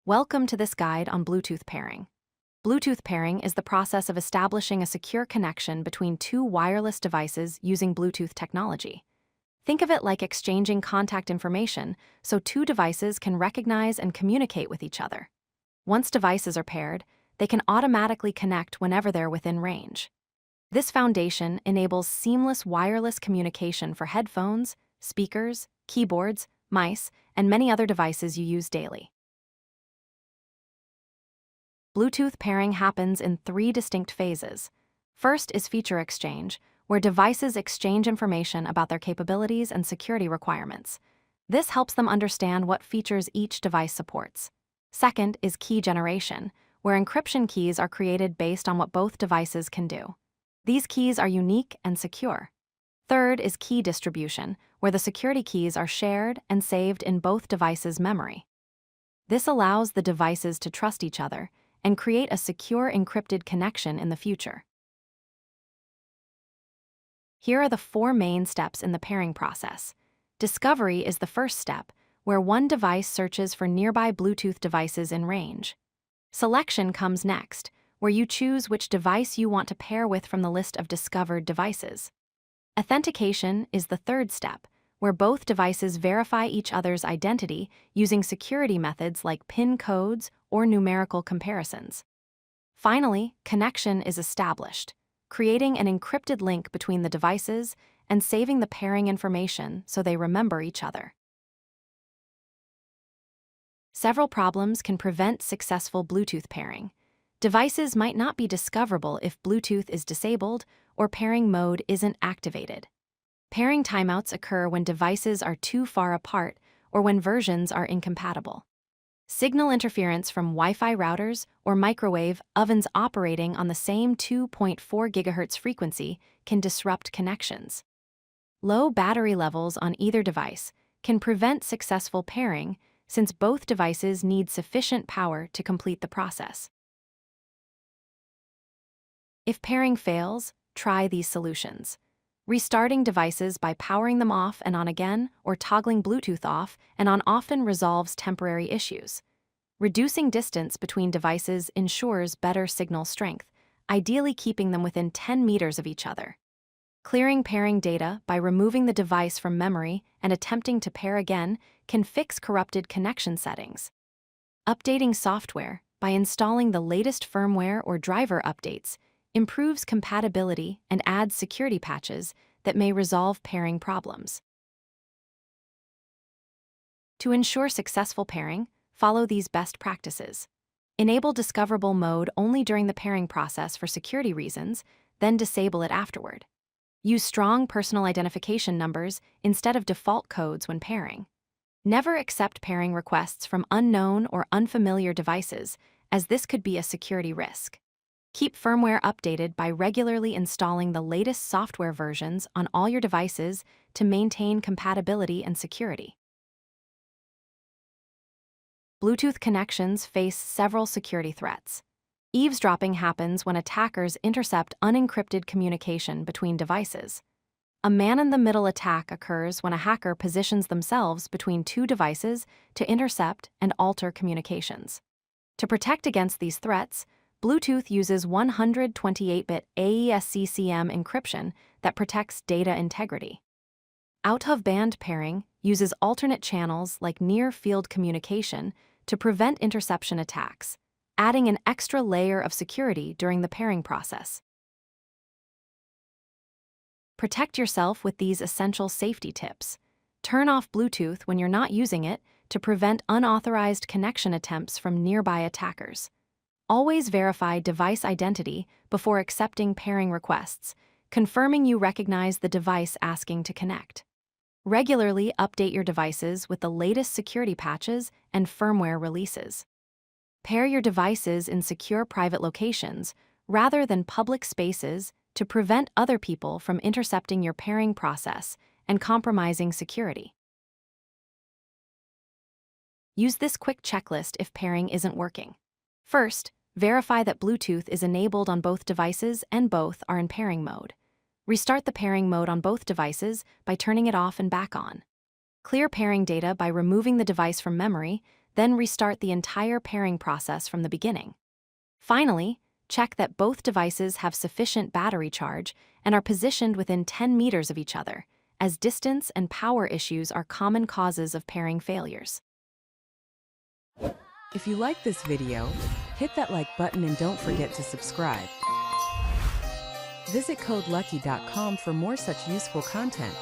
Welcome to this guide on Bluetooth pairing. Bluetooth pairing is the process of establishing a secure connection between two wireless devices using Bluetooth technology. Think of it like exchanging contact information so two devices can recognize and communicate with each other. Once devices are paired, they can automatically connect whenever they're within range. This foundation enables seamless wireless communication for headphones, speakers, keyboards, mice, and many other devices you use daily. Bluetooth pairing happens in three distinct phases. First is feature exchange, where devices exchange information about their capabilities and security requirements. This helps them understand what features each device supports. Second is key generation, where encryption keys are created based on what both devices can do. These keys are unique and secure. Third is key distribution, where the security keys are shared and saved in both devices' memory. This allows the devices to trust each other and create a secure encrypted connection in the future. Here are the four main steps in the pairing process. Discovery is the first step, where one device searches for nearby Bluetooth devices in range. Selection comes next, where you choose which device you want to pair with from the list of discovered devices. Authentication is the third step, where both devices verify each other's identity using security methods like PIN codes or numerical comparisons. Finally, connection is established, creating an encrypted link between the devices and saving the pairing information so they remember each other. Several problems can prevent successful Bluetooth pairing. Devices might not be discoverable if Bluetooth is disabled or pairing mode isn't activated. Pairing timeouts occur when devices are too far apart or when versions are incompatible. Signal interference from Wi-Fi routers or microwave ovens operating on the same 2.4 GHz frequency can disrupt connections. Low battery levels on either device can prevent successful pairing since both devices need sufficient power to complete the process. If pairing fails, try these solutions. Restarting devices by powering them off and on again or toggling Bluetooth off and on often resolves temporary issues. Reducing distance between devices ensures better signal strength, ideally keeping them within 10 meters of each other. Clearing pairing data by removing the device from memory and attempting to pair again can fix corrupted connection settings. Updating software by installing the latest firmware or driver updates improves compatibility and adds security patches that may resolve pairing problems. To ensure successful pairing, follow these best practices. Enable discoverable mode only during the pairing process for security reasons, then disable it afterward. Use strong personal identification numbers instead of default codes when pairing. Never accept pairing requests from unknown or unfamiliar devices, as this could be a security risk. Keep firmware updated by regularly installing the latest software versions on all your devices to maintain compatibility and security. Bluetooth connections face several security threats. Eavesdropping happens when attackers intercept unencrypted communication between devices. A man-in-the-middle attack occurs when a hacker positions themselves between two devices to intercept and alter communications. To protect against these threats, Bluetooth uses 128-bit AES-CCM encryption that protects data integrity. Out-of-band pairing uses alternate channels like near-field communication to prevent interception attacks, adding an extra layer of security during the pairing process. Protect yourself with these essential safety tips. Turn off Bluetooth when you're not using it to prevent unauthorized connection attempts from nearby attackers. Always verify device identity before accepting pairing requests, confirming you recognize the device asking to connect. Regularly update your devices with the latest security patches and firmware releases. Pair your devices in secure private locations rather than public spaces to prevent other people from intercepting your pairing process and compromising security. Use this quick checklist if pairing isn't working. First, verify that Bluetooth is enabled on both devices and both are in pairing mode. Restart the pairing mode on both devices by turning it off and back on. Clear pairing data by removing the device from memory, Then restart the entire pairing process from the beginning. Finally, check that both devices have sufficient battery charge and are positioned within 10 meters of each other, as distance and power issues are common causes of pairing failures. If you like this video, hit that like button and don't forget to subscribe. Visit codelucky.com for more such useful content.